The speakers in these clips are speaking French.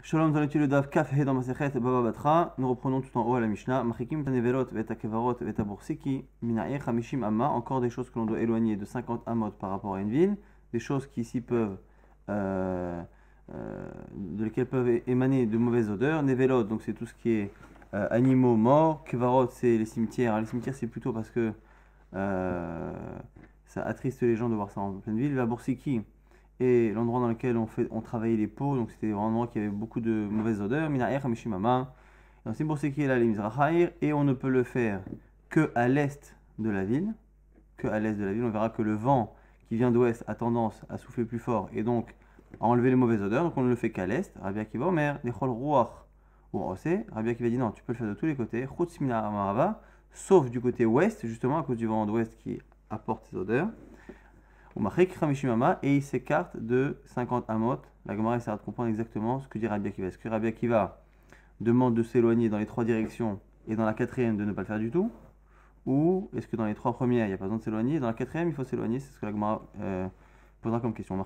Shalom, on étudie le Daf Kaf He dans Masechet Baba Batra. Nous reprenons tout en haut à la Mishnah. Machikim tanevelot veta kevarot veta bursiki minair hamishim amma. Encore des choses que l'on doit éloigner de 50 amot par rapport à une ville. Des choses qui ici peuvent, de lesquelles peuvent émaner de mauvaises odeurs. Nevelot, donc c'est tout ce qui est animaux morts. Kevarot, c'est les cimetières. Alors, les cimetières, c'est plutôt parce que ça attriste les gens de voir ça en pleine ville. La bursiki, et l'endroit dans lequel on travaillait les peaux, donc c'était un endroit qui avait beaucoup de mauvaises odeurs, Minaer Hamishimama, et c'est pour ce qui est là les Mizrahaïr, et on ne peut le faire que à l'est de la ville, on verra que le vent qui vient d'ouest a tendance à souffler plus fort, et donc à enlever les mauvaises odeurs, donc on ne le fait qu'à l'est, Rabbi Akiva Omer, Nechol Ruach, ou Ose, Rabbi Akiva dit non, tu peux le faire de tous les côtés, Chutz Mina Amarava, sauf du côté ouest, justement à cause du vent d'ouest qui apporte ces odeurs, et il s'écarte de 50 amot. La Gemara essaiera de comprendre exactement ce que dit Rabbi Akiva. Est-ce que Rabbi Akiva demande de s'éloigner dans les trois directions et dans la quatrième de ne pas le faire du tout? Ou est-ce que dans les trois premières, il n'y a pas besoin de s'éloigner, dans la quatrième, il faut s'éloigner? C'est ce que la Gemara posera comme question. Et là,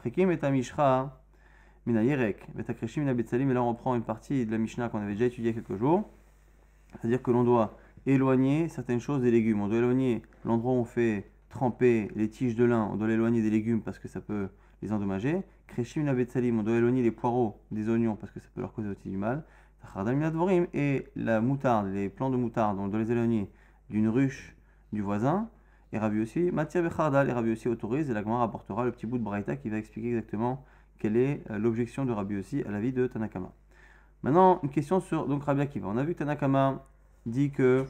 on reprend une partie de la Mishnah qu'on avait déjà étudiée il y a quelques jours. C'est-à-dire que l'on doit éloigner certaines choses des légumes. On doit éloigner l'endroit où on fait tremper les tiges de lin, on doit l'éloigner des légumes parce que ça peut les endommager. Kreshim la betsalim, on doit éloigner les poireaux des oignons parce que ça peut leur causer aussi du mal. Et la moutarde, les plants de moutarde, on doit les éloigner d'une ruche du voisin. Et Rabbi aussi, Matia Bechardal, et Rabbi aussi autorise, et la Gemara apportera le petit bout de Braïta qui va expliquer exactement quelle est l'objection de Rabbi aussi à l'avis de Tanakama. Maintenant, une question sur donc Rabbi Akiva. On a vu que Tanakama dit que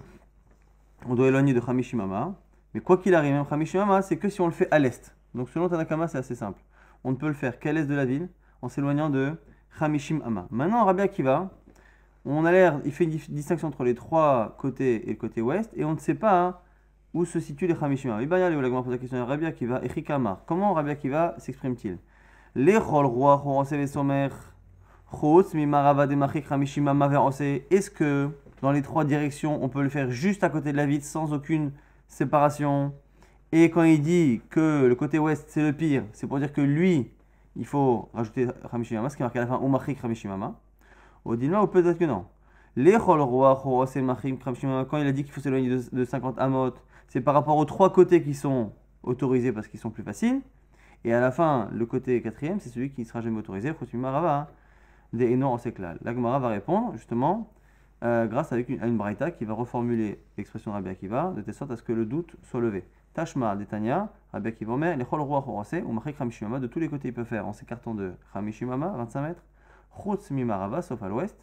on doit éloigner de Hamishimama. Mais quoi qu'il arrive, même Hamishimama, c'est que si on le fait à l'est. Donc selon Tanakama, c'est assez simple. On ne peut le faire qu'à l'est de la ville, en s'éloignant de Hamishimama. Maintenant, Rabbi Akiva, il fait une distinction entre les trois côtés et le côté ouest, et on ne sait pas où se situent les Hamishimama. Ibayal, où la Gemara pose la question à Rabbi Akiva, et Chikamar. Comment Rabbi Akiva s'exprime-t-il? Est-ce que dans les trois directions, on peut le faire juste à côté de la ville sans aucune séparation? Et quand il dit que le côté ouest c'est le pire, c'est pour dire que lui, il faut rajouter Hamishimama, ce qui est marqué à la fin, Umachik Hamishimama. Au Dilma, ou peut-être que non. Quand il a dit qu'il faut s'éloigner de 50 amot, c'est par rapport aux trois côtés qui sont autorisés parce qu'ils sont plus faciles. Et à la fin, le côté quatrième, c'est celui qui ne sera jamais autorisé. La Gemara va répondre justement grâce à une braïta qui va reformuler l'expression de Rabbi Akiva de telle sorte à ce que le doute soit levé. Tashma d'Etania, Rabbi Akiva Omer, Lechol Ruach Orase, ou Machik Hamishimama, de tous les côtés il peut faire en s'écartant de Hamishimama, 25 mètres, Chutz Mimarava, sauf à l'ouest.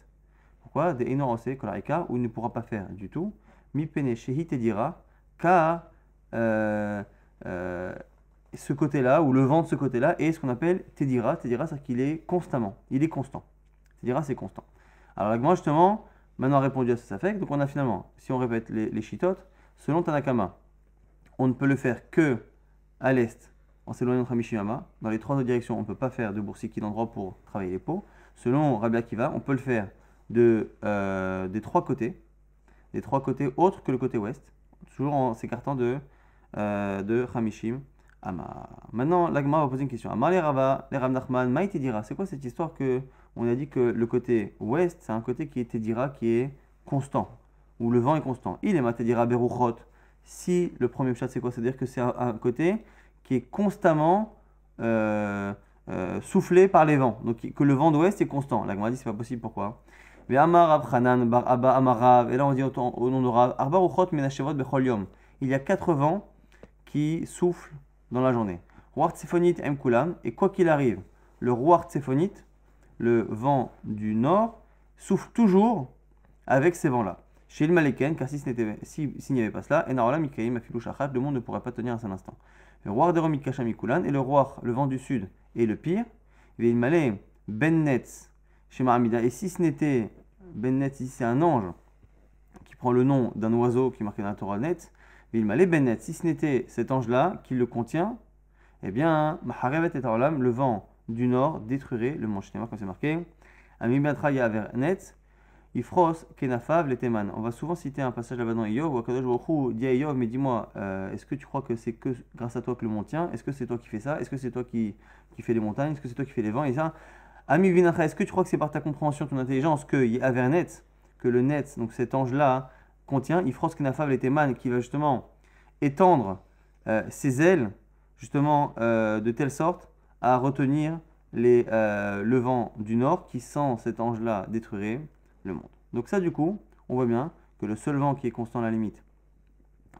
Pourquoi? Des Enorose, Kolarika, où il ne pourra pas faire du tout. Mi Pene Shehi Tedira, car ce côté-là, ou le vent de ce côté-là, est ce qu'on appelle Tedira. Tedira, c'est qu'il est constamment, il est constant. Tedira, c'est constant. Alors, la Gemara, justement, maintenant a répondu à ce safek. Donc, on a finalement, si on répète les chitotes, selon Tanakama, on ne peut le faire que à l'est, en s'éloignant de Hamishimama. Dans les trois autres directions, on ne peut pas faire de boursiki d'endroit pour travailler les peaux. Selon Rabbi Akiva, on peut le faire des trois côtés autres que le côté ouest, toujours en s'écartant de Hamishim. Maintenant, l'Agma va poser une question. Amar les Rava, les Rav Nachman, Maïti dira. C'est quoi cette histoire que on a dit que le côté ouest, c'est un côté qui est Tedira, qui est constant, où le vent est constant. Il est Matedira Beruchot. Si le premier chat, c'est quoi? C'est-à-dire que c'est un côté qui est constamment soufflé par les vents. Donc que le vent d'ouest est constant. L'Agma dit c'est pas possible. Pourquoi? Mais Amar Rav Hanan, Bar Abba, Amarav. Et là on dit au nom de Rav, Arba Ruchot Menashevot Bechol Yom. Il y a 4 vents qui soufflent dans la journée. Ruach Tsefonit M Kulam, et quoi qu'il arrive, le Ruach Tsefonit, le vent du nord, souffle toujours avec ces vents-là. Chez le Maleken, car s'il n'y avait pas cela, Enarola Mikaim Afilou Shachat, le monde ne pourrait pas tenir un seul instant. Le Ruach Deromit Kacham Mikulan, et le Ruach, le vent du sud, est le pire. Il Malé Ben Netz, chez Mahamida, et si ce n'était Ben Netz, ici c'est un ange qui prend le nom d'un oiseau qui est marqué dans la Torah Netz. Il m'a les Benet, si ce n'était cet ange-là qui le contient, eh bien, Maharevet et Taolam, le vent du nord détruirait le mont Shinema, comme c'est marqué. Amibiatraya vers Netz, Ifros, Kenafav, Leteman. On va souvent citer un passage là-bas dans Iyov, où Akadosh Baruch Hu dit à Iyov, mais dis-moi, est-ce que tu crois que c'est que grâce à toi que le mont tient? Est-ce que c'est toi qui fais ça? Est-ce que c'est toi qui fais les montagnes? Est-ce que c'est toi qui fais les vents? Et ça, Ami Vinacha, est-ce que tu crois que c'est par ta compréhension, ton intelligence, que Avernet, que le net, donc cet ange-là, contient Ifros Knafav et Teman, qui va justement étendre ses ailes, justement, de telle sorte à retenir le vent du nord qui, sans cet ange-là, détruirait le monde. Donc ça, du coup, on voit bien que le seul vent qui est constant à la limite,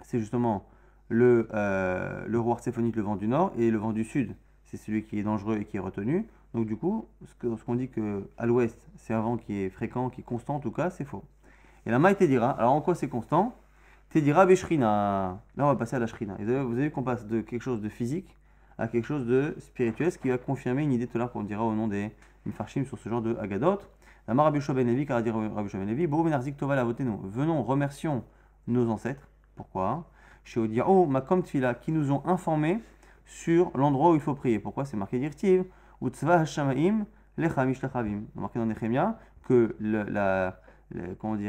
c'est justement le roi séphonique, le vent du nord, et le vent du sud, c'est celui qui est dangereux et qui est retenu. Donc du coup, ce qu'on dit qu'à l'ouest, c'est un vent qui est fréquent, qui est constant, en tout cas, c'est faux. Et la maï Tédira, alors en quoi c'est constant? Tédira Beshrina. Là, on va passer à la Shrina. Et vous avez vu qu'on passe de quelque chose de physique à quelque chose de spirituel, ce qui va confirmer une idée tout à l'heure qu'on dira au nom des Mifarshim sur ce genre de Agadot. La Rabbi Shua ben Levi, car dit Rabbi Shua ben Levi, Bo Menarzik Tova la votenu. Venons, remercions nos ancêtres. Pourquoi? Chez Odiao, Makom Tfila, qui nous ont informés sur l'endroit où il faut prier. Pourquoi? C'est marqué Dirtiv, Utzva Hashamaim, Lechamish Lachavim. On a marqué dans Nehemia que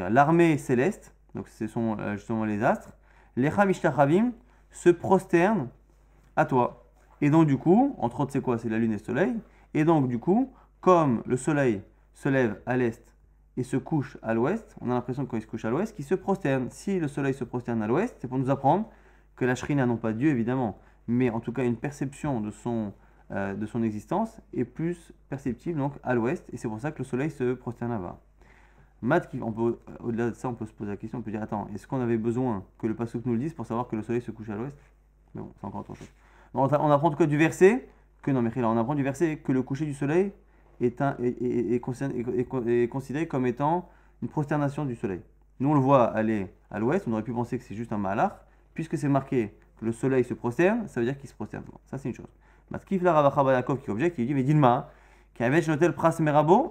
l'armée céleste, donc ce sont justement les astres, Lechamish Lachavim se prosternent à toi. Et donc du coup, entre autres c'est quoi? C'est la lune et le soleil. Et donc du coup, comme le soleil se lève à l'est et se couche à l'ouest, on a l'impression que quand il se couche à l'ouest, qu'il se prosterne. Si le soleil se prosterne à l'ouest, c'est pour nous apprendre que la Shrina, non pas Dieu évidemment, mais en tout cas une perception de son existence est plus perceptible donc à l'ouest, et c'est pour ça que le soleil se prosterne là-bas. Au-delà de ça, on peut se poser la question, on peut dire, attends, est-ce qu'on avait besoin que le Passouk nous le dise pour savoir que le soleil se couche à l'ouest? Mais bon, c'est encore autre chose. On apprend en tout cas du verset, on apprend du verset que le coucher du soleil est considéré comme étant une prosternation du soleil. Nous on le voit aller à l'ouest, on aurait pu penser que c'est juste un mahalach, puisque c'est marqué que le soleil se prosterne, ça veut dire qu'il se prosterne. Bon, ça c'est une chose. Matkif la Ravacha Bayakov qui objecte, il dit, mais Dilma, qui avait noté pras merabo,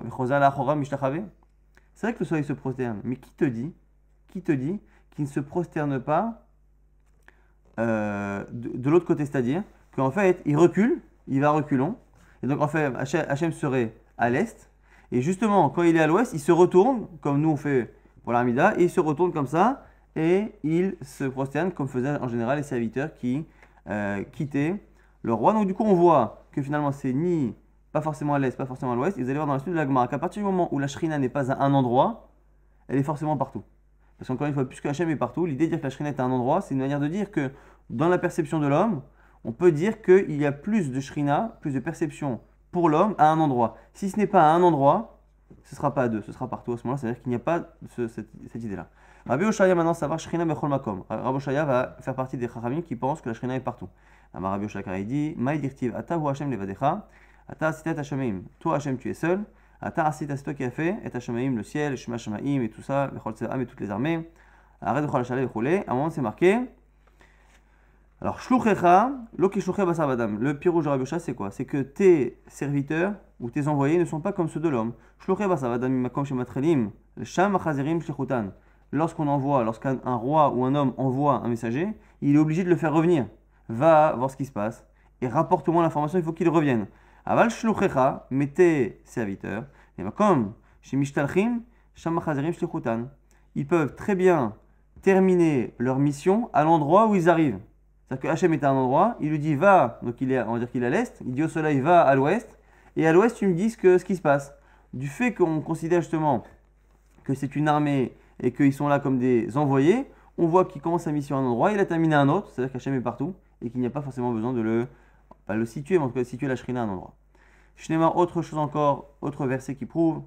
c'est vrai que le soleil se prosterne, mais qui te dit qu'il ne se prosterne pas de l'autre côté, c'est-à-dire qu'en fait, il recule, il va reculons, et donc en fait, Hachem serait à l'est, et justement, quand il est à l'ouest, il se retourne, comme nous on fait pour l'Amida, et il se retourne comme ça, et il se prosterne comme faisaient en général les serviteurs qui quittaient le roi. Donc du coup, on voit que finalement, c'est ni pas forcément à l'est, pas forcément à l'ouest, et vous allez voir dans la suite de la Gemara qu'à partir du moment où la Shrina n'est pas à un endroit, elle est forcément partout. Parce qu'encore une fois, puisque Hachem est partout, l'idée de dire que la Shrina est à un endroit, c'est une manière de dire que dans la perception de l'homme, on peut dire qu'il y a plus de Shrina, plus de perception pour l'homme à un endroit. Si ce n'est pas à un endroit, ce ne sera pas à deux, ce sera partout à ce moment-là, c'est-à-dire qu'il n'y a pas cette idée-là. Rabbi Oshaya maintenant savoir Shrina bechol makom. Rabbi Oshaya va faire partie des Chachamim qui pensent que la Shrina est partout. Rabbi Oshaya il dit Maï dirtiv ata hu Hachem levadecha, ata asita et Hashamaim. Toi Hachem tu es seul. Ata asita c'est toi qui as fait et Hashamaim le ciel, Shema Shamaim et tout ça, bechol tseam et toutes les armées. Arrête de chol hachaleh bechole. À un moment c'est marqué. Alors, shluchecha, loki shluche basar badam. Le pirouge de Rabbi Oshaya, c'est quoi? C'est que tes serviteurs ou tes envoyés ne sont pas comme ceux de l'homme. Shluche basar badam makom shematrelim, sham achazerim shlichutan. Lorsqu'un roi ou un homme envoie un messager, il est obligé de le faire revenir. Va voir ce qui se passe et rapporte-moi l'information, il faut qu'il revienne. Aval shluchecha, mais tes serviteurs, et makom shemishtalchim, sham achazerim shlichutan. Ils peuvent très bien terminer leur mission à l'endroit où ils arrivent. C'est-à-dire que Hachem est à un endroit, il lui dit va, donc on va dire qu'il est à l'est, il dit au soleil va à l'ouest, et à l'ouest tu me dis ce qui se passe. Du fait qu'on considère justement que c'est une armée et qu'ils sont là comme des envoyés, on voit qu'il commence sa mission à un endroit, il a terminé à un autre, c'est-à-dire qu'Hachem est partout, et qu'il n'y a pas forcément besoin de le situer, mais en tout cas de situer la Shrina à un endroit. Shnema, autre chose encore, autre verset qui prouve,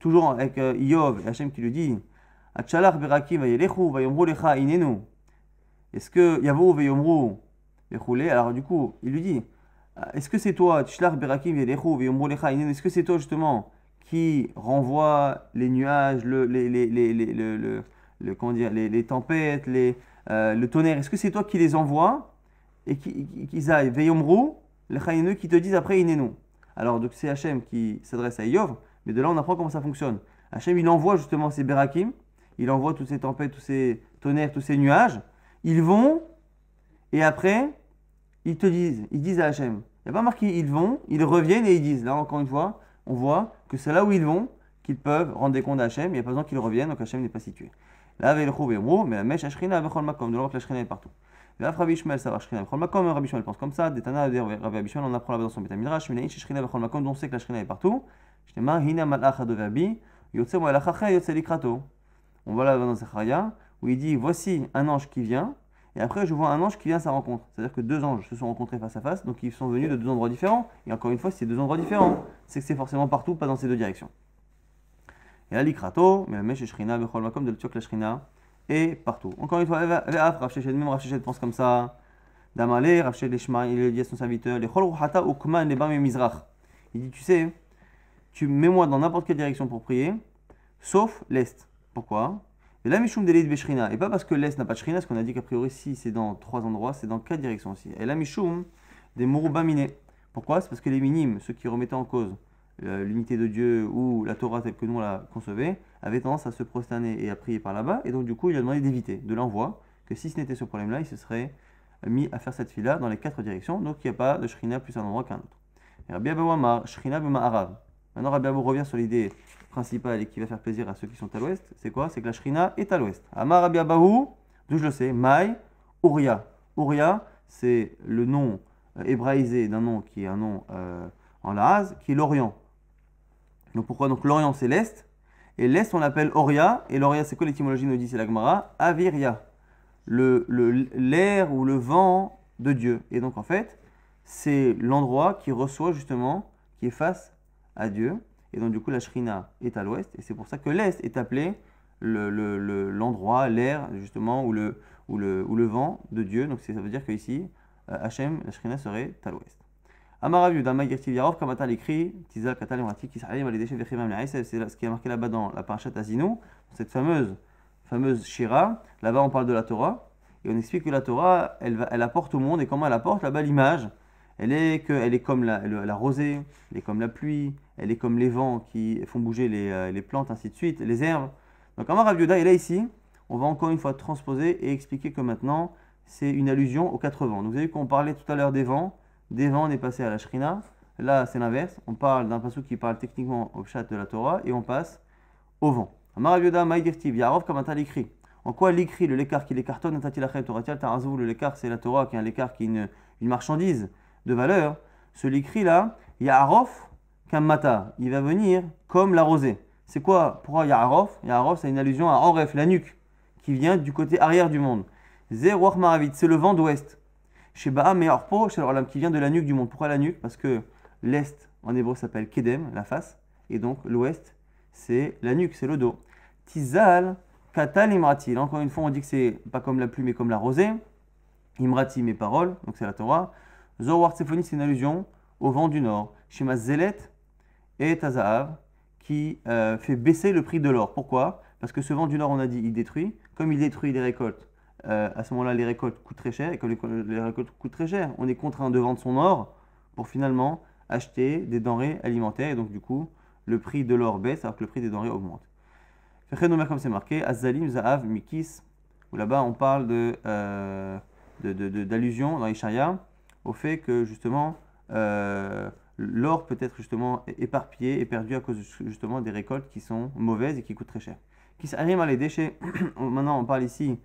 toujours avec Iyov et Hachem qui lui dit Atchalach berakim vayelechu vayomru lecha inenu. Est-ce que Yavo Veyomru Vechoulé, alors du coup, il lui dit est-ce que c'est toi, Tishlach Berakim Velechu Veyomru Lecha Inen, est-ce que c'est toi justement qui renvoie les nuages, comment dire, les tempêtes, le tonnerre, est-ce que c'est toi qui les envoies et qu'ils aillent Veyomru Lecha Inen, qui te disent après Inenu? Alors donc c'est Hachem qui s'adresse à Yov, mais de là on apprend comment ça fonctionne. Hachem il envoie justement ces Berakim, il envoie toutes ces tempêtes, tous ces tonnerres, tous ces nuages. Ils vont, et après, ils disent à Hachem. Il n'y a pas marqué ils vont, ils reviennent et ils disent. Là, encore une fois, on voit que c'est là où ils vont qu'ils peuvent rendre des comptes à Hachem. Il n'y a pas besoin qu'ils reviennent, donc Hachem n'est pas situé. Là, mais la mèche Ashrina bechol makom, de l'ordre que la Shrina est partout. Là, Rabbi Ishmael, ça va Shrina bechol makom, Rabbi Ishmael pense comme ça. Détana, Rabbi Ishmael, on apprend là-bas dans son Beth Midrash, Minaïch Shrina bechol makom, dont on sait que la Shrina est partout. On va là dans Zechariah où il dit voici un ange qui vient, et après je vois un ange qui vient à sa rencontre. C'est-à-dire que deux anges se sont rencontrés face à face, donc ils sont venus de deux endroits différents. Et encore une fois, si c'est deux endroits différents, c'est que c'est forcément partout, pas dans ces deux directions. Et là, l'ikrato, mais la mèche shrina, bechol makom de l'tiok la shrina, et partout. Encore une fois, Rav Sheshet, même Rav Sheshet pense comme ça. Damale, Rav Sheshet, il dit à son serviteur, les chol ruhata ukman le bam mizrach. Il dit, tu sais, tu mets-moi dans n'importe quelle direction pour prier, sauf l'est. Pourquoi? Et là, Mishum Deleit Beshrina. Et pas parce que l'Est n'a pas de Shrina, parce qu'on a dit qu'a priori, si c'est dans trois endroits, c'est dans quatre directions aussi. Et là, Mishum des Murubamine. Pourquoi? C'est parce que les minimes, ceux qui remettaient en cause l'unité de Dieu ou la Torah telle que nous on la concevait, avaient tendance à se prosterner et à prier par là-bas. Et donc, du coup, il a demandé d'éviter, de l'envoi, que si ce n'était ce problème-là, il se serait mis à faire cette fila dans les quatre directions. Donc, il n'y a pas de Shrina plus un endroit qu'un autre. Et Rabbi Abou Amar, Shrina b'ma'arav. Maintenant, Rabbi Abou revient sur l'idée principale et qui va faire plaisir à ceux qui sont à l'ouest. C'est quoi? C'est que la Shrina est à l'ouest. Amar Rabbi Abou, d'où je le sais, Maï, Uria. Uria, c'est le nom hébraïsé d'un nom qui est un nom en Lahaz, qui est l'Orient. Donc pourquoi? Donc l'Orient c'est l'Est, et l'Est on l'appelle Oria, et l'Oria c'est quoi l'étymologie nous dit? C'est la Gemara, Aviria, l'air ou le vent de Dieu. Et donc en fait, c'est l'endroit qui reçoit justement, qui est face à Dieu. Et donc du coup la Shrina est à l'ouest, et c'est pour ça que l'Est est appelé l'endroit, l'air justement, ou le vent de Dieu. Donc ça veut dire qu'ici, Hachem, la Shrina serait à l'ouest. Amarav Yudama Gertiv Yarov, Kamata l'écrit, Tizal Katal Emrati, qui s'arrive à les déchets Vechimam Laïsef, c'est ce qui est marqué là-bas dans la parashat Azinu, cette fameuse Shira. Là-bas on parle de la Torah, et on explique que la Torah, elle apporte au monde, et comment elle apporte là-bas l'image? Elle est comme la rosée, elle est comme la pluie, elle est comme les vents qui font bouger les plantes, ainsi de suite, les herbes. Donc Amarav Yuda, et là ici, on va encore une fois transposer et expliquer que maintenant, c'est une allusion aux quatre vents. Donc vous avez vu qu'on parlait tout à l'heure des vents on est passé à la Shrina. Là, c'est l'inverse. On parle d'un passage qui parle techniquement au chat de la Torah et on passe au vent. Amarav Yoda Maïgertiv, Yarov Kamata l'écrit. En quoi l'écrit, le lékar qui l'écartonne, Tatilachem Toratial Tarazou, le lékar c'est la Torah qui est un lékar qui est une marchandise de valeur. Ce l'écrit là, Yarov Kamata, il va venir comme la rosée. C'est quoi? Pourquoi Yarov? Yarov c'est une allusion à Oref, la nuque, qui vient du côté arrière du monde. Zérouach Maravit, c'est le vent d'ouest. Chez Ba'a Meorpo, chez l'Olam, qui vient de la nuque du monde. Pourquoi la nuque? Parce que l'est en hébreu s'appelle Kedem, la face, et donc l'ouest c'est la nuque, c'est le dos. Tizal, Katal Imrati. Là encore une fois, on dit que c'est pas comme la pluie mais comme la rosée. Imrati, mes paroles, donc c'est la Torah. Zohar Tsefoni, c'est une allusion au vent du nord. Shema Zelet et Tazahav, qui fait baisser le prix de l'or. Pourquoi? Parce que ce vent du nord, on a dit, il détruit. Comme il détruit les récoltes, à ce moment-là, les récoltes coûtent très cher, et comme les récoltes coûtent très cher, on est contraint de vendre son or pour finalement acheter des denrées alimentaires, et donc du coup, le prix de l'or baisse alors que le prix des denrées augmente. Comme c'est marqué, Azalim, Zahav, Mikis, où là-bas on parle d'allusion dans Ishaïa au fait que justement l'or peut être justement éparpillé et perdu à cause justement des récoltes qui sont mauvaises et qui coûtent très cher. Qui s'arriment à les déchets, maintenant on parle ici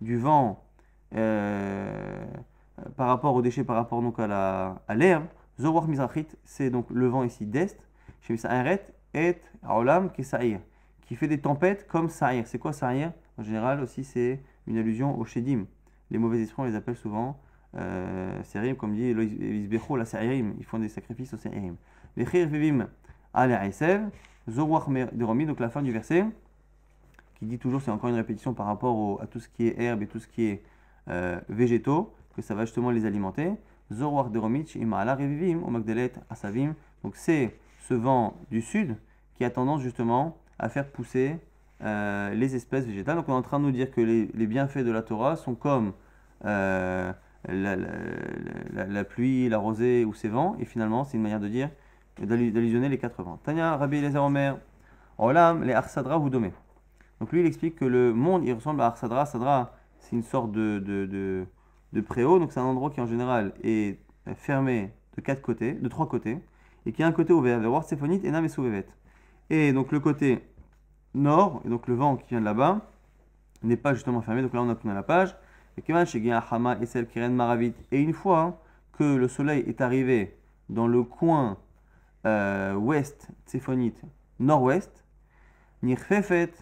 du vent par rapport aux déchets, par rapport donc à l'herbe. Zowar Mizrachit, c'est donc le vent ici d'est. Chez Sa'aret et Aolam Kesaïr, qui fait des tempêtes comme Sa'ir. C'est quoi Sa'ir? En général aussi c'est une allusion au Shedim. Les mauvais esprits on les appelle souvent Serim, comme dit Isbecho la Sa'irim. Ils font des sacrifices aux Sa'irim. Les Khir Vivim Ale Aisev, Zowar Deromi, donc la fin du verset, qui dit toujours, c'est encore une répétition par rapport à tout ce qui est herbe et tout ce qui est végétaux, que ça va justement les alimenter. Zorwar deromich ima'ala revivim au magdelet asavim. Donc c'est ce vent du sud qui a tendance justement à faire pousser les espèces végétales. Donc on est en train de nous dire que les bienfaits de la Torah sont comme la pluie, la rosée ou ces vents, et finalement c'est une manière de dire, d'allusionner les quatre vents. Tanya Rabbi Eliezer Omer, Olam les Arsadra ou Domé. Donc lui, il explique que le monde, il ressemble à Arsadra. Sadra, c'est une sorte de préau. Donc c'est un endroit qui, en général, est fermé de trois côtés. Et qui a un côté ouvert. Vers Séphoните et Nam et Souvevet. Et donc le côté nord, et donc le vent qui vient de là-bas, n'est pas justement fermé. Donc là, on a tourné la page. Et Kevan, chez Hama et Sel Kiren Maravit. Et une fois que le soleil est arrivé dans le coin ouest, tséphonite, nord-ouest, nirfefet,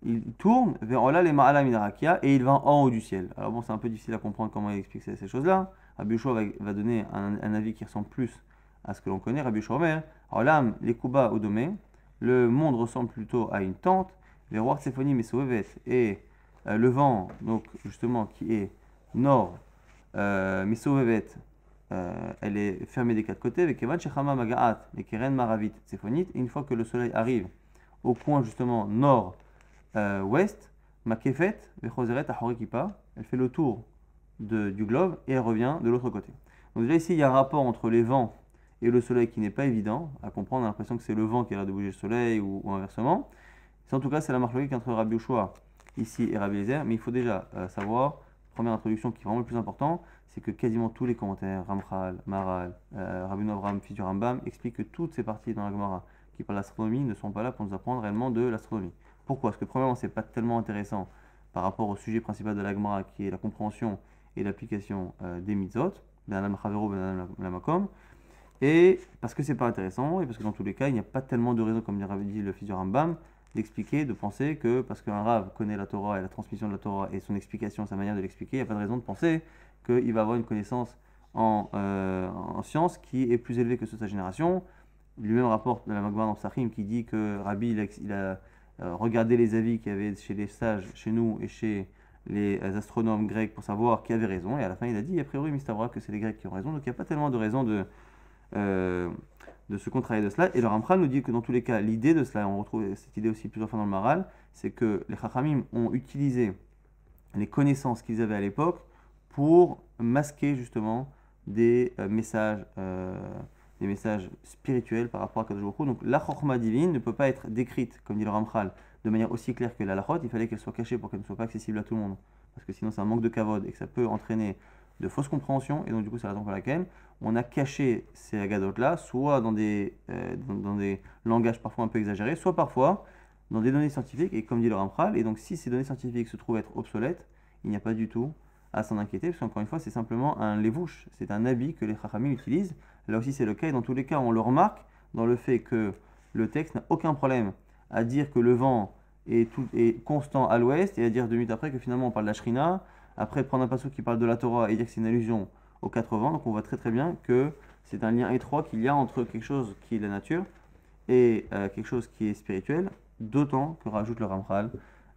il tourne vers Ola les Ma'ala Minarakia et il va en haut du ciel. Alors bon, c'est un peu difficile à comprendre comment il explique ces choses-là. Rabbi Yoshua va donner un avis qui ressemble plus à ce que l'on connaît. Rabbi Yoshua Omer, Olam les Kuba Odomé, le monde ressemble plutôt à une tente, vers War Tsephonim Mesovevet et le vent, donc justement qui est nord, Mesovevet, elle est fermée des quatre côtés, avec Evan Shechama Magaat, et Keren Maravit Tsephonit, et une fois que le soleil arrive au point justement nord-ouest, Makefet, Vechoseret Ahorikipa, elle fait le tour du globe et elle revient de l'autre côté. Donc déjà ici il y a un rapport entre les vents et le soleil qui n'est pas évident à comprendre, on a l'impression que c'est le vent qui a l'air de bouger le soleil ou inversement. En tout cas c'est la marque logique entre Rabbi Yoshua ici et Rabbi Eliezer, mais il faut déjà savoir, première introduction qui est vraiment le plus important, c'est que quasiment tous les commentaires, Ramchal, Maharal, Rabbi Avram, fils du Rambam, expliquent que toutes ces parties dans la Gemara qui parlent d'astronomie ne sont pas là pour nous apprendre réellement de l'astronomie. Pourquoi? Parce que premièrement, c'est pas tellement intéressant par rapport au sujet principal de la Gemara qui est la compréhension et l'application des mitzvot, ben Chavero, ben Makom, et parce que c'est pas intéressant, et parce que dans tous les cas, il n'y a pas tellement de raison, comme dit le fils du Rambam, d'expliquer, de penser que parce qu'un Rav connaît la Torah et la transmission de la Torah et son explication, sa manière de l'expliquer, il n'y a pas de raison de penser qu'il va avoir une connaissance en sciences qui est plus élevée que ceux de sa génération. Lui-même rapporte de la Magmar dans Psachim qui dit que Rabbi il a regardé les avis qu'il y avait chez les sages, chez nous et chez les astronomes grecs pour savoir qui avait raison, et à la fin il a dit a priori Mistabra que c'est les Grecs qui ont raison, donc il n'y a pas tellement de raison de se contrarier de cela. Et le Ramchal nous dit que dans tous les cas, l'idée de cela, on retrouve cette idée aussi plusieurs fois dans le Maharal, c'est que les Chachamim ont utilisé les connaissances qu'ils avaient à l'époque pour masquer justement des messages spirituels par rapport à Kadosh Baruch Hu. Donc la Chokhma divine ne peut pas être décrite, comme dit le Ramchal, de manière aussi claire que la Lachot. Il fallait qu'elle soit cachée pour qu'elle ne soit pas accessible à tout le monde, parce que sinon c'est un manque de kavod et que ça peut entraîner de fausses compréhensions, et donc du coup c'est la raison pour laquelle on a caché ces agadotes-là, soit dans des langages parfois un peu exagérés, soit parfois dans des données scientifiques, et comme dit le Ramchal, et donc si ces données scientifiques se trouvent être obsolètes, il n'y a pas du tout à s'en inquiéter, parce qu'encore une fois c'est simplement un levouche, c'est un habit que les Chachamim utilisent. Là aussi c'est le cas, et dans tous les cas on le remarque dans le fait que le texte n'a aucun problème à dire que le vent est constant à l'ouest, et à dire 2 minutes après que finalement on parle de la Shrina, après prendre un passage qui parle de la Torah et dire que c'est une allusion aux 4 vents. Donc on voit très très bien que c'est un lien étroit qu'il y a entre quelque chose qui est de la nature et quelque chose qui est spirituel, d'autant que rajoute le Ramchal,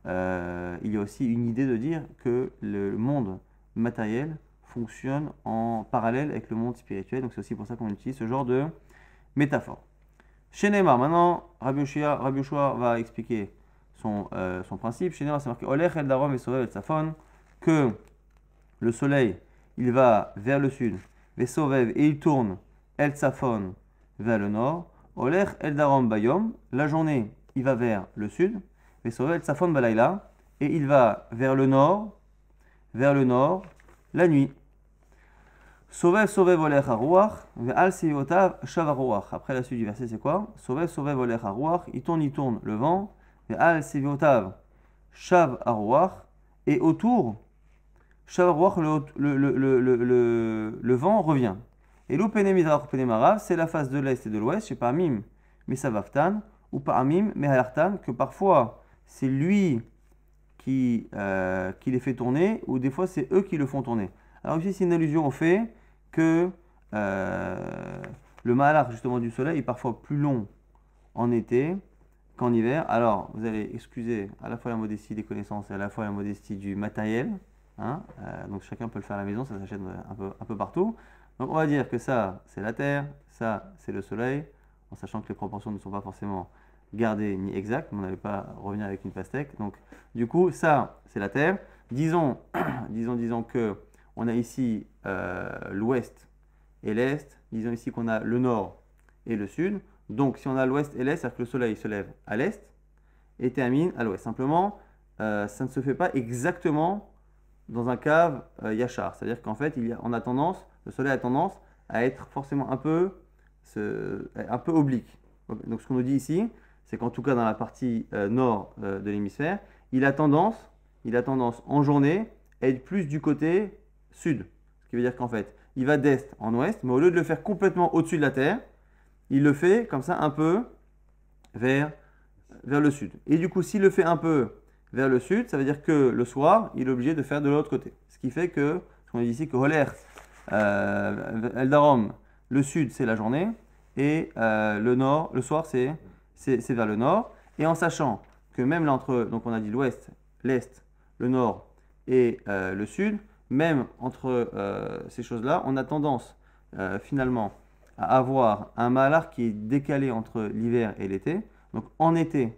il y a aussi une idée de dire que le monde matériel fonctionne en parallèle avec le monde spirituel, donc c'est aussi pour ça qu'on utilise ce genre de métaphore. Chez Neymar, maintenant Rabbi Yoshua va expliquer son principe. Chez Neymar c'est marqué Olech el darom et sovev el tzafon, que le soleil il va vers le sud, Vesovev, et il tourne El Tsafon vers le nord, Olech El Darom Bayom, la journée il va vers le sud, Vesovev El Tsafon Balayla, et il va vers le nord, la nuit. Sovev Sovev Olech Haruach, Ve'al Seyotav Shav Haruach. Après la suite du verset c'est quoi? Sovev Sovev Olech Haruach, il tourne le vent, Ve'al Seyotav Shav Haruach, et autour, Shav le vent revient. Et l'Upene Mizrach Upene Marav, c'est la face de l'est et de l'ouest, chez Pa'amim Mesavavtan, ou Pa'amim Mehalartan, que parfois c'est lui qui les fait tourner, ou des fois c'est eux qui le font tourner. Alors ici c'est une allusion au fait que le Mahalach justement du soleil est parfois plus long en été qu'en hiver. Alors vous allez excuser à la fois la modestie des connaissances et à la fois la modestie du matériel. Hein, donc chacun peut le faire à la maison, ça s'achète un peu partout. Donc on va dire que ça c'est la Terre, ça c'est le Soleil, en sachant que les proportions ne sont pas forcément gardées ni exactes, mais on n'allait pas revenir avec une pastèque. Donc du coup ça c'est la Terre. Disons que on a ici l'Ouest et l'Est. Disons ici qu'on a le Nord et le Sud. Donc si on a l'Ouest et l'Est, c'est-à-dire que le Soleil se lève à l'Est et termine à l'Ouest. Simplement, ça ne se fait pas exactement dans un cave yachar, c'est-à-dire qu'en fait, le soleil a tendance à être forcément un peu oblique. Donc ce qu'on nous dit ici, c'est qu'en tout cas dans la partie nord de l'hémisphère, il a tendance en journée à être plus du côté sud. Ce qui veut dire qu'en fait, il va d'est en ouest, mais au lieu de le faire complètement au-dessus de la Terre, il le fait comme ça un peu vers le sud. Et du coup, s'il le fait un peu vers le sud, ça veut dire que le soir, il est obligé de faire de l'autre côté. Ce qui fait que, ce qu'on dit ici, que Holer, El Darom, le sud, c'est la journée, et le nord, le soir, c'est vers le nord. Et en sachant que même là, entre, donc on a dit l'ouest, l'est, le nord et le sud, même entre ces choses-là, on a tendance finalement à avoir un malar qui est décalé entre l'hiver et l'été. Donc en été,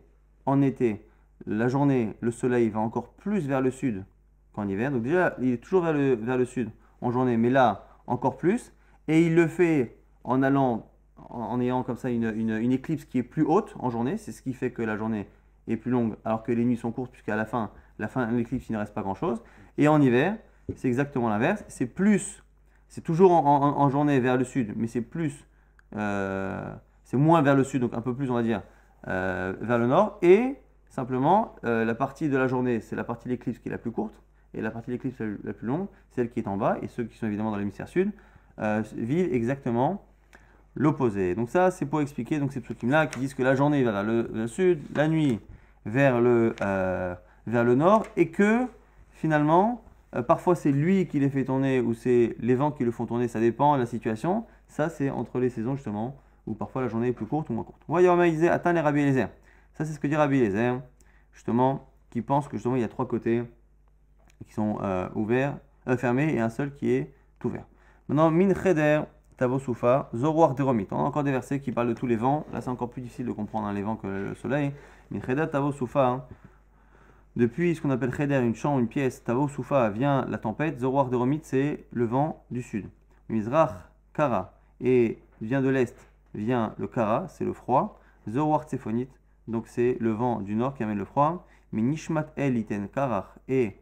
la journée, le soleil va encore plus vers le sud qu'en hiver. Donc déjà, il est toujours vers le sud en journée, mais là, encore plus. Et il le fait en allant, en ayant comme ça une éclipse qui est plus haute en journée. C'est ce qui fait que la journée est plus longue, alors que les nuits sont courtes, puisqu'à la fin de l'éclipse, il ne reste pas grand-chose. Et en hiver, c'est exactement l'inverse. C'est toujours en journée vers le sud, mais c'est moins vers le sud, donc un peu plus, on va dire, vers le nord. Et simplement, la partie de la journée, c'est la partie de l'éclipse qui est la plus courte, et la partie de l'éclipse la plus longue, celle qui est en bas. Et ceux qui sont évidemment dans l'hémisphère sud vivent exactement l'opposé. Donc ça, c'est pour expliquer donc ces psukim-là qui disent que la journée va vers le sud, la nuit vers le nord, et que finalement, parfois c'est lui qui les fait tourner ou c'est les vents qui le font tourner, ça dépend de la situation. Ça, c'est entre les saisons justement, où parfois la journée est plus courte ou moins courte. Voyons, atteint les Rabbi Eliezer. Ça, c'est ce que dit Rabbi Eliezer, justement, qui pense que justement il y a trois côtés qui sont fermés et un seul qui est ouvert. Maintenant, Min Cheder, Tavo Soufa, Zoroar Deromit. On a encore des versets qui parlent de tous les vents. Là, c'est encore plus difficile de comprendre les vents que le soleil. Min Cheder, Tavo Soufa. Depuis ce qu'on appelle Cheder, une chambre, une pièce, Tavo Soufa vient la tempête. Zoroar Deromit, c'est le vent du sud. Mizrach, Kara. Et vient de l'est, vient le Kara, c'est le froid. Zoroar Tsefonit, donc c'est le vent du nord qui amène le froid. Mais Nishmat El Iten Karach. Et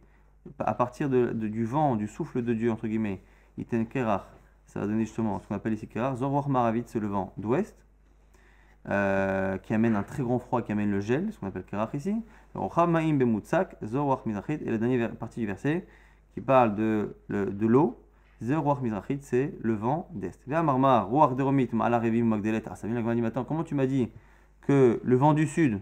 à partir du vent, du souffle de Dieu, entre guillemets, Iten Kerach, ça va donner justement ce qu'on appelle ici Kerach. Zoroar Maravit, c'est le vent d'ouest, qui amène un très grand froid, qui amène le gel, ce qu'on appelle Kerach ici. Rochamaim Bemutsak, Zoroar Mizrachit, et la dernière partie du verset qui parle de l'eau. Zoroar Mizrachit, c'est le vent d'est. Vea Marmar, Roar Deromit, Ma'ala Revim Magdelet. Ça vient la Gemara dit maintenant, comment tu m'as dit que le vent du sud,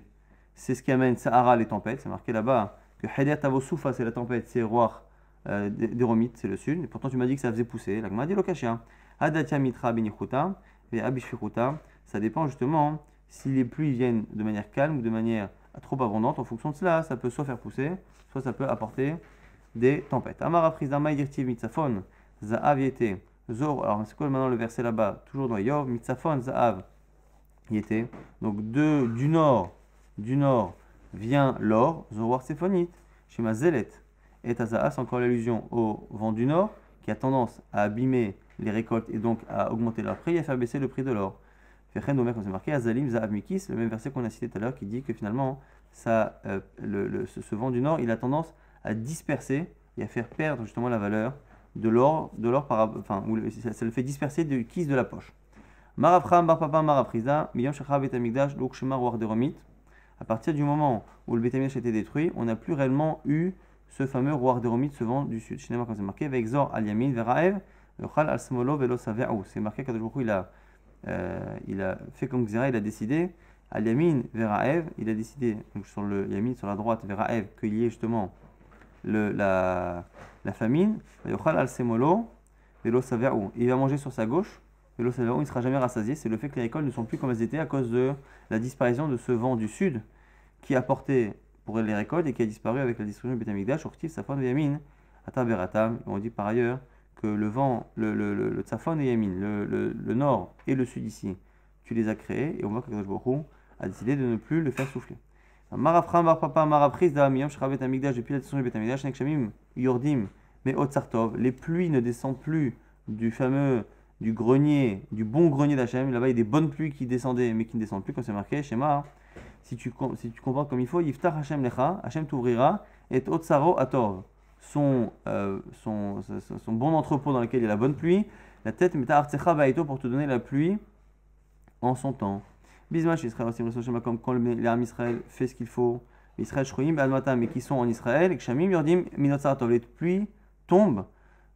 c'est ce qui amène Sahara, les tempêtes, c'est marqué là-bas que Heder Tavo Soufa, c'est la tempête, c'est Roar Deromit, c'est le sud. Et pourtant, tu m'as dit que ça faisait pousser. La Gemara dit Lokashia. Hadatia Mitra Benichuta, et Abishfichuta. Ça dépend justement si les pluies viennent de manière calme ou de manière trop abondante. En fonction de cela, ça peut soit faire pousser, soit ça peut apporter des tempêtes. Amara Prizama Dirtiv Mitzafon, Zaav Yete, Zor. Alors, c'est quoi maintenant le verset là-bas? Toujours dans Yov, Mitzafon, Zaav Yete. Donc, du nord vient l'or, Zoroar Tsefonit, Shema Zelet. Et Tazaas, encore l'allusion au vent du nord, qui a tendance à abîmer les récoltes et donc à augmenter leur prix et à faire baisser le prix de l'or. Fechen Domer, comme c'est marqué, Azalim Zaav Mikis, le même verset qu'on a cité tout à l'heure, qui dit que finalement, ce vent du nord, il a tendance à disperser et à faire perdre justement la valeur de l'or, ça le fait disperser du kiss de la poche. Marapram, Barpapa, Maraprisa, Miyam Shachar Betamikdash, Lokshema Roar Deromit. À partir du moment où le Beth Amikdash a été détruit, on n'a plus réellement eu ce fameux Roar Deromit, ce vent du sud. Chez comme c'est marqué, avec Zor al Yamin, Veraev, Yochal al Smolo, Velo Save'ou. C'est marqué qu'à beaucoup il a fait comme Xera, il a décidé, al Yamin, Veraev, il a décidé, donc sur le Yamin, sur la droite, Veraev, qu'il y ait justement la famine, Yochal al Smolo, Velo Save'ou. Il va manger sur sa gauche. Velo Save'ou, il ne sera jamais rassasié. C'est le fait que les récoltes ne sont plus comme elles étaient à cause de la disparition de ce vent du sud qui apportait pour les récoltes et qui a disparu avec la destruction du Beth Amikdash, Urtiv, Safon et Yamin, Atam Beratam. On dit par ailleurs que le vent, le Tsafon et Yamin, le nord et le sud ici, tu les as créés et on voit que Kadosh Baruch Hu a décidé de ne plus le faire souffler. Marafram, Barpapa, Marapris, Da'amiyam, Shravet Amikdash, depuis la destruction du Beth Amikdash, Nekshamim, Yordim, mais Otsartov, les pluies ne descendent plus du grenier, du bon grenier d'Hachem. Là-bas, il y a des bonnes pluies qui descendaient, mais qui ne descendent plus, comme c'est marqué, Shema. Si tu comprends comme il faut, Yiftach Hachem Lecha, Hachem t'ouvrira, et Otsaro Atov, son bon entrepôt dans lequel il y a la bonne pluie, la tête Meta Artsecha Baito pour te donner la pluie en son temps. Bismash Israël aussi, comme quand l'armée Israël fait ce qu'il faut, Israël Shroim, Admata, mais qui sont en Israël, et Kshamim, Yordim, Minotsaratov, les pluies tombent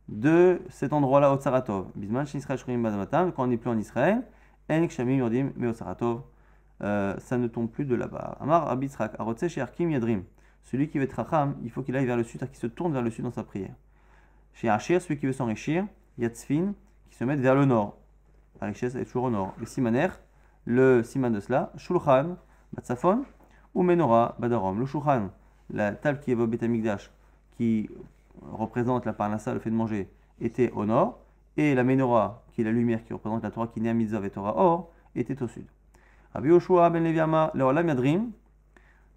de cet endroit-là, Otsaratov. Bisman, Israël Shroim, Admata, quand on n'est plus en Israël, En kshamim yordim meosaratov. Ça ne tombe plus de là-bas. Amar Abitzrak, Arotse chez Arkim Yadrim. Celui qui veut être Racham, il faut qu'il aille vers le sud, c'est-à-dire qu'il se tourne vers le sud dans sa prière. Chez Achir, celui qui veut s'enrichir, Yatzfin, qui se met vers le nord. La richesse est toujours au nord. Le Simaner, le Siman de cela, Shulchan, Batsafon, ou Menorah, Badarom. Le Shulchan, la table qui est au Beth Amikdash, qui représente la parnassa, le fait de manger, était au nord, et la Menorah, qui est la lumière qui représente la Torah, qui est à Mitzvah et Torah Or, était au sud. Rabbi Yoshua ben Levi Amar, le Olam Yadrim,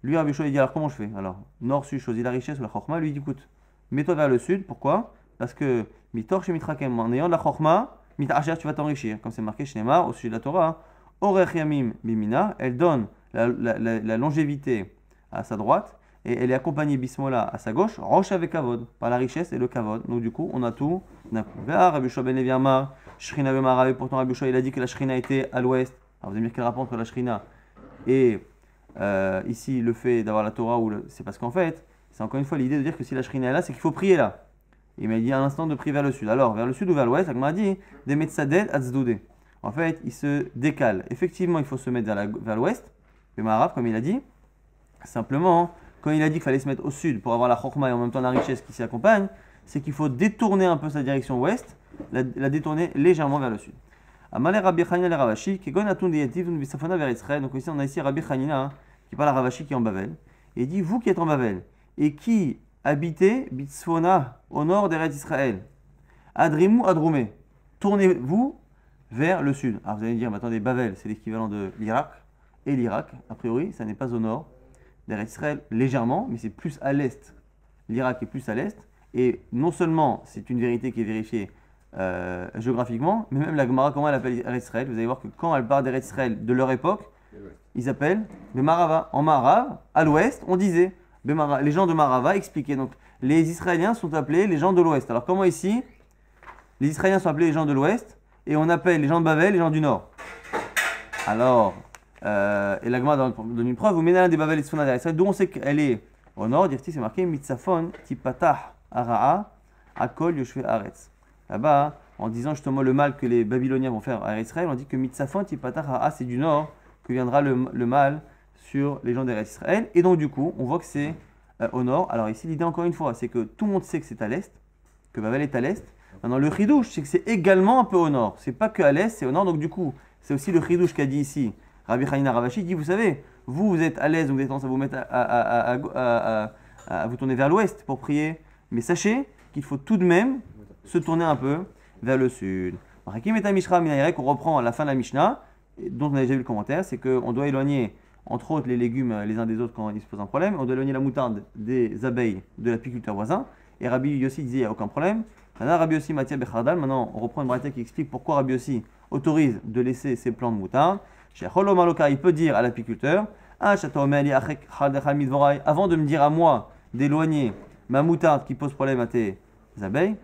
lui Rabbi Yoshua il dit alors comment je fais? Alors, nord, sud, choisis la richesse ou la Chorma, lui il dit écoute, mets-toi vers le sud, pourquoi? Parce que Mitor chez Mitrakem, en ayant de la Chorma, Mitacher tu vas t'enrichir, comme c'est marqué chez Neymar, au sujet de la Torah, Orech Yamim Bimina, elle donne la longévité à sa droite, et elle est accompagnée Bismola à sa gauche, Roche avec Kavod, par la richesse et le Kavod. Donc du coup, on a tout d'un coup. Rabbi Yoshua ben Levi Amar, Shrina Bemarav, pourtant Rabbi Yoshua il a dit que la Shrina était à l'ouest. Alors vous allez me dire quel rapport entre la Shrina et ici le fait d'avoir la Torah, c'est parce qu'en fait, c'est encore une fois l'idée de dire que si la Shrina est là, c'est qu'il faut prier là. Il m'a dit à l'instant de prier vers le sud. Alors, vers le sud ou vers l'ouest, il m'a dit des Metsaded Atzdoudé. En fait, il se décale. Effectivement, il faut se mettre vers l'ouest, le Maharav, comme il a dit. Simplement, quand il a dit qu'il fallait se mettre au sud pour avoir la Chorma et en même temps la richesse qui s'y accompagne, c'est qu'il faut détourner un peu sa direction ouest, la détourner légèrement vers le sud. Amalé Rabbi Chanina le Ravashi, qui gon atun diyativ un bisafona vers Israël. Donc ici on a ici Rabbi Chanina qui parle à Ravashi qui est en Bavel et il dit vous qui êtes en Bavel et qui habitez Bitsfona au nord d'Eretz Israël, Adrimu Adroumé, tournez-vous vers le sud. Alors vous allez me dire mais attendez Bavel c'est l'équivalent de l'Irak et l'Irak a priori ça n'est pas au nord d'Eretz Israël légèrement mais c'est plus à l'est. L'Irak est plus à l'est et non seulement c'est une vérité qui est vérifiée géographiquement, mais même la Gemara, comment elle appelle Eretz Israël? Vous allez voir que quand elle parle d'Eretz Israël de leur époque, ils appellent Bemarava. En Marav, à l'ouest, on disait Bemara. Les gens de Marava expliquaient. Donc les Israéliens sont appelés les gens de l'ouest. Alors comment ici, les Israéliens sont appelés les gens de l'ouest et on appelle les gens de Bavel les gens du nord? Alors, et la Gemara donne une preuve. Vous menez des Bavel et Sfona d'Eretz Israël, d'où on sait qu'elle est au nord. Dirti, c'est marqué Mitzafon, Tipatah, Araa, Akol, Yoshve Aretz. Là-bas, en disant justement le mal que les Babyloniens vont faire à Israël, on dit que Mitzafon, Tipatah, c'est du nord, que viendra le mal sur les gens d'Eretz Israël. Et donc du coup, on voit que c'est au nord. Alors ici, l'idée encore une fois, c'est que tout le monde sait que c'est à l'est, que Babel est à l'est. Maintenant, le chidouche, c'est que c'est également un peu au nord. C'est pas que à l'est, c'est au nord. Donc du coup, c'est aussi le chidouche qu'a dit ici Rabbi Chanina Ravashi, dit, vous savez, vous êtes à l'est, donc vous êtes tendance à vous mettre à vous tourner vers l'ouest pour prier. Mais sachez qu'il faut tout de même se tourner un peu vers le sud. Hakim et Mishra Minayek, on reprend à la fin de la Mishnah, dont on a déjà vu le commentaire, c'est qu'on doit éloigner, entre autres, les légumes les uns des autres quand ils se posent un problème. On doit éloigner la moutarde des abeilles de l'apiculteur voisin. Et Rabbi Yossi disait, il n'y a aucun problème. Maintenant, Rabbi Yossi Matia Bechardal, maintenant on reprend une braïta qui explique pourquoi Rabbi Yossi autorise de laisser ces plants de moutarde. Chez Holomaloka, il peut dire à l'apiculteur, avant de me dire à moi d'éloigner ma moutarde qui pose problème à tes abeilles,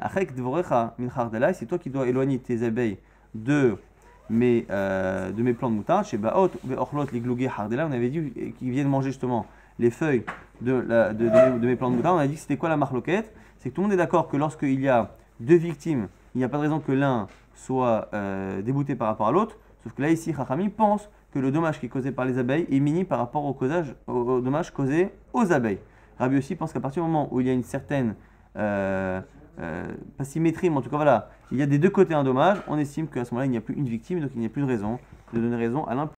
c'est toi qui dois éloigner tes abeilles de mes plants de moutarde. Chez Baot, on avait dit qu'ils viennent manger justement les feuilles de mes plants de moutarde. On a dit que c'était quoi la marloquette? C'est que tout le monde est d'accord que lorsqu'il y a deux victimes, il n'y a pas de raison que l'un soit débouté par rapport à l'autre. Sauf que là, ici, Chachami pense que le dommage qui est causé par les abeilles est mini par rapport au dommage causé aux abeilles. Rabbi aussi pense qu'à partir du moment où il y a une certaine pas symétrie, mais en tout cas voilà, il y a des deux côtés un dommage, on estime qu'à ce moment-là il n'y a plus une victime, donc il n'y a plus de raison de donner raison à l'un